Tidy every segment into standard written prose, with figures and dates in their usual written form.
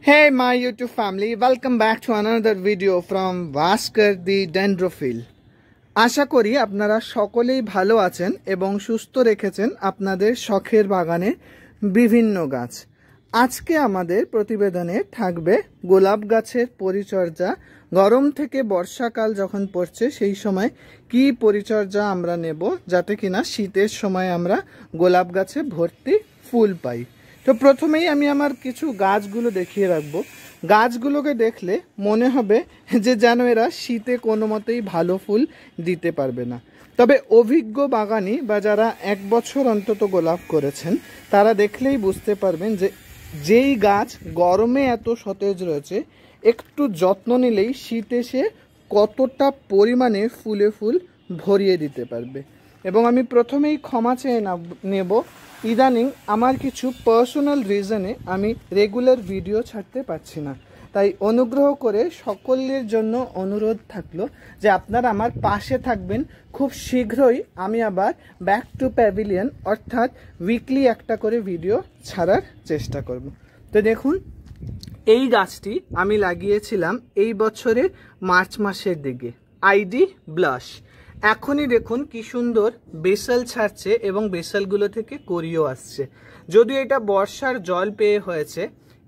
Hey my YouTube family, welcome back to another video from Vaskar the Dendrophile. আশা করি আপনারা সকলেই ভালো আছেন এবং সুস্থ রেখেছেন আপনাদের শখের বাগানে বিভিন্ন গাছ। আজকে আমাদের প্রতিবেদনে থাকবে গোলাপ গাছের পরিচর্যা। গরম থেকে বর্ষাকাল যখন পড়ছে সেই সময় কি পরিচর্যা আমরা নেব যাতে কিনা শীতের সময় আমরা গোলাপ গাছে ভর্তি ফুল পাই। তো প্রথমেই আমি আমার কিছু গাছগুলো দেখিয়ে রাখবো। গাছগুলোকে দেখলে মনে হবে যে যেন এরা শীতে কোনো মতেই ভালো ফুল দিতে পারবে না। তবে অভিজ্ঞ বাগানি বা যারা এক বছর অন্তত গোলাপ করেছেন তারা দেখলেই বুঝতে পারবেন যে যেই গাছ গরমে এত সতেজ রয়েছে, একটু যত্ন নিলেই শীতে সে কতটা পরিমাণে ফুলে ফুল ভরিয়ে দিতে পারবে। এবং আমি প্রথমেই ক্ষমা চেয়ে নেব, ইদানিং আমার কিছু পার্সোনাল রিজনে আমি রেগুলার ভিডিও ছাড়তে পারছি না, তাই অনুগ্রহ করে সকলের জন্য অনুরোধ থাকলো যে আপনারা আমার পাশে থাকবেন। খুব শীঘ্রই আমি আবার ব্যাক টু প্যাভিলিয়ন অর্থাৎ উইকলি একটা করে ভিডিও ছাড়ার চেষ্টা করব। তো দেখুন, এই গাছটি আমি লাগিয়েছিলাম এই বছরের মার্চ মাসের দিকে, আইডি ব্লাশ। এখনই দেখুন কি সুন্দর বেসাল ছাড়ছে এবং বেসালগুলো থেকে করিও আসছে। যদিও এটা বর্ষার জল পেয়ে হয়েছে।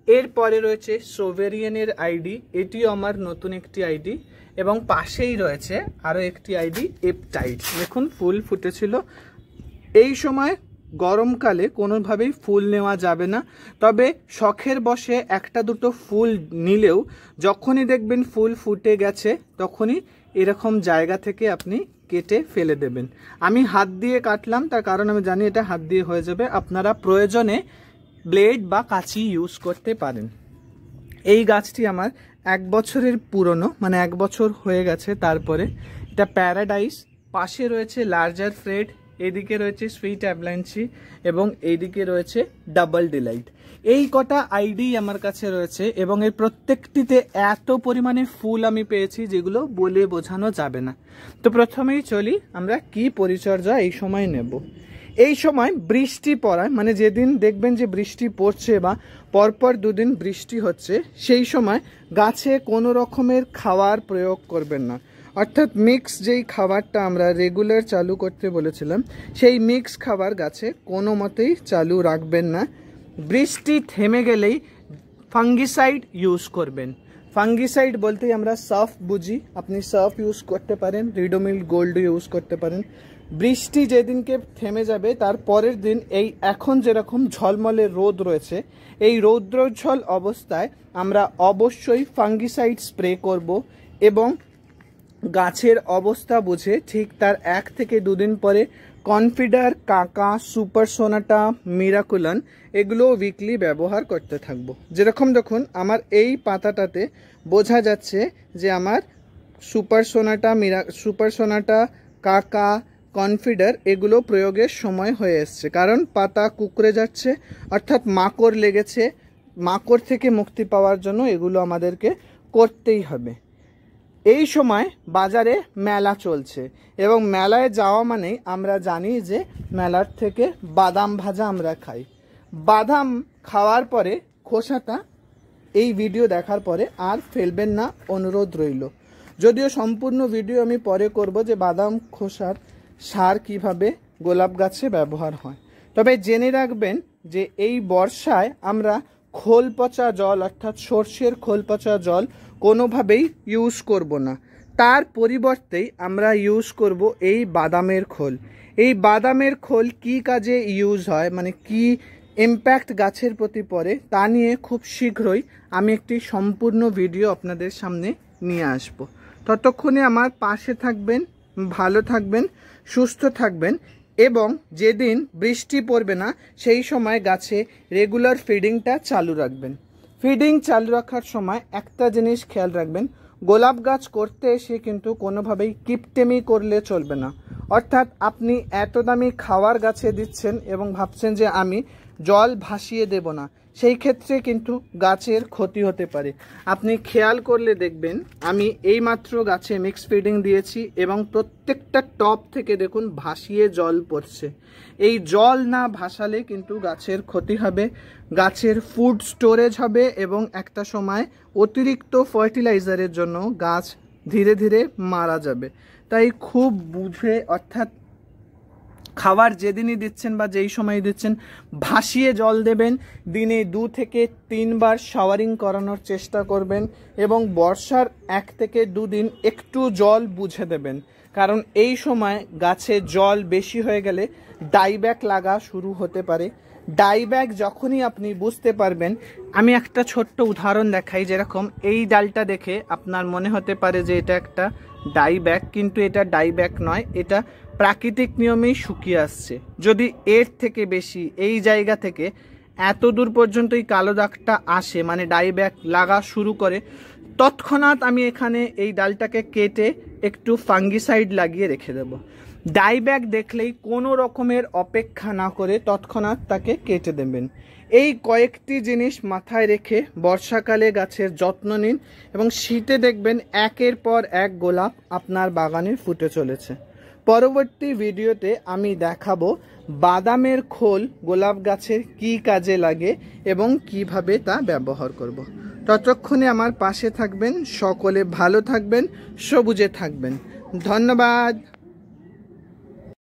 এরপরে রয়েছে সোভেরিয়ানের আইডি, এটিও আমার নতুন একটি আইডি, এবং পাশেই রয়েছে আরও একটি আইডি এপটাইড। দেখুন ফুল ফুটেছিল। এই সময় গরমকালে কোনোভাবেই ফুল নেওয়া যাবে না, তবে শখের বশে একটা দুটো ফুল নিলেও যখনই দেখবেন ফুল ফুটে গেছে তখনই এরকম জায়গা থেকে আপনি কেটে ফেলে দেবেন। আমি হাত দিয়ে কাটলাম, তার কারণ আমি জানি এটা হাত দিয়ে হয়ে যাবে। আপনারা প্রয়োজনে ব্লেড বা কাঁচি ইউজ করতে পারেন। এই গাছটি আমার এক বছরের পুরনো, মানে এক বছর হয়ে গেছে। তারপরে এটা প্যারাডাইস, পাশে রয়েছে লার্জার ফ্রেড, এদিকে রয়েছে সুইট অ্যাভলাঞ্চি এবং এইদিকে রয়েছে ডাবল ডিলাইট। এই কটা আইডি আমার কাছে রয়েছে এবং এর প্রত্যেকটিতে এত পরিমাণে ফুল আমি পেয়েছি যেগুলো বলে বোঝানো যাবে না। তো প্রথমেই চলি আমরা কি পরিচর্যা এই সময় নেব। এই সময় বৃষ্টি পড়ায়, মানে যেদিন দেখবেন যে বৃষ্টি পড়ছে বা পরপর দুদিন বৃষ্টি হচ্ছে, সেই সময় গাছে কোনো রকমের খাবার প্রয়োগ করবেন না। অর্থাৎ মিক্স যেই খাবারটা আমরা রেগুলার চালু করতে বলেছিলাম সেই মিক্স খাবার গাছে কোনো মতেই চালু রাখবেন না। বৃষ্টি থেমে গেলেই ফাঙ্গিসাইড ইউজ করবেন। ফাঙ্গিসাইড বলতেই আমরা সার্ফ বুঝি। আপনি সার্ফ ইউজ করতে পারেন, রিডোমিল গোল্ড ইউজ করতে পারেন। বৃষ্টি যেদিনকে থেমে যাবে তার পরের দিন এই এখন যেরকম ঝলমলে রোদ রয়েছে, এই রৌদ্রোজ্জ্বল অবস্থায় আমরা অবশ্যই ফাঙ্গিসাইড স্প্রে করব এবং গাছের অবস্থা বুঝে ঠিক তার 1 থেকে 2 দিন পরে কনফিডার, কাকা, সুপার সোনাটা, মিরাকুলান এগুলো উইকলি ব্যবহার করতে থাকবো। যেরকম দেখুন আমার এই পাতাটাতে বোঝা যাচ্ছে যে আমার সুপার সোনাটা, কাকা, কনফিডার এগুলো প্রয়োগের সময় হয়ে এসছে, কারণ পাতা কুঁকড়ে যাচ্ছে, অর্থাৎ মাকড় লেগেছে। মাকড় থেকে মুক্তি পাওয়ার জন্য এগুলো আমাদেরকে করতেই হবে। এই সময় বাজারে মেলা চলছে এবং মেলায় যাওয়া মানেই আমরা জানি যে মেলার থেকে বাদাম ভাজা আমরা খাই। বাদাম খাওয়ার পরে খোসাটা এই ভিডিও দেখার পরে আর ফেলবেন না, অনুরোধ রইল। যদিও সম্পূর্ণ ভিডিও আমি পরে করব যে বাদাম খোসার সার কিভাবে গোলাপ গাছে ব্যবহার হয়। তবে জেনে রাখবেন যে এই বর্ষায় আমরা খোল পচা জল অর্থাৎ সর্ষের খোল পচা জল কোনোভাবেই ইউজ করব না। তার পরিবর্তেই আমরা ইউজ করব এই বাদামের খোল। এই বাদামের খোল কি কাজে ইউজ হয়, মানে কি ইম্প্যাক্ট গাছের প্রতি পড়ে, তা নিয়ে খুব শীঘ্রই আমি একটি সম্পূর্ণ ভিডিও আপনাদের সামনে নিয়ে আসব। ততক্ষণে আমার পাশে থাকবেন, ভালো থাকবেন, সুস্থ থাকবেন এবং যেদিন বৃষ্টি পড়বে না সেই সময় গাছে রেগুলার ফিডিংটা চালু রাখবেন। ফিডিং চালু রাখার সময় একটা জিনিস খেয়াল রাখবেন, গোলাপ গাছ করতে এসে কিন্তু কোনোভাবেই কিপটেমি করলে চলবে না। অর্থাৎ আপনি এত দামি খাবার গাছে দিচ্ছেন এবং ভাবছেন যে আমি জল ভাসিয়ে দেব না, সেই ক্ষেত্রে কিন্তু গাছের ক্ষতি হতে পারে। আপনি খেয়াল করলে দেখবেন আমি এইমাত্র গাছে মিক্স ফিডিং দিয়েছি এবং প্রত্যেকটা টব থেকে দেখুন ভাসিয়ে জল পড়ছে। এই জল না ভাসালে কিন্তু গাছের ক্ষতি হবে, গাছের ফুড স্টোরেজ হবে এবং একটা সময় অতিরিক্ত ফার্টিলাইজারের জন্য গাছ ধীরে ধীরে মারা যাবে। তাই খুব বুঝে, অর্থাৎ খাবার যেদিনই দিচ্ছেন বা যেই সময় দিচ্ছেন ভাসিয়ে জল দেবেন। দিনে 2 থেকে 3 বার শাওয়ারিং করানোর চেষ্টা করবেন এবং বর্ষার 1 থেকে 2 দিন একটু জল বুঝে দেবেন, কারণ এই সময় গাছে জল বেশি হয়ে গেলে ডাইব্যাক লাগা শুরু হতে পারে। ডাইব্যাক যখনই আপনি বুঝতে পারবেন, আমি একটা ছোট্ট উদাহরণ দেখাই। যেরকম এই ডালটা দেখে আপনার মনে হতে পারে যে এটা একটা ডাইব্যাক, কিন্তু এটা ডাইব্যাক নয়, এটা প্রাকৃতিক নিয়মেই শুকিয়ে আসছে। যদি এর থেকে বেশি এই জায়গা থেকে এত দূর পর্যন্ত এই কালো দাগটা আসে, মানে ডাইব্যাক লাগা শুরু করে, তৎক্ষণাৎ আমি এখানে এই ডালটাকে কেটে একটু ফাঙ্গিসাইড লাগিয়ে রেখে দেব। ডাইব্যাক দেখলেই কোনো রকমের অপেক্ষা না করে তৎক্ষণাৎ তাকে কেটে দেবেন। এই কয়েকটি জিনিস মাথায় রেখে বর্ষাকালে গাছের যত্ন নিন এবং শীতে দেখবেন একের পর এক গোলাপ আপনার বাগানে ফুটে চলেছে। পরবর্তী ভিডিওতে আমি দেখাবো বাদামের খোল গোলাপ গাছের কী কাজে লাগে এবং কিভাবে তা ব্যবহার করব। ততক্ষণে আমার পাশে থাকবেন, সকলে ভালো থাকবেন, সবুজে থাকবেন। ধন্যবাদ।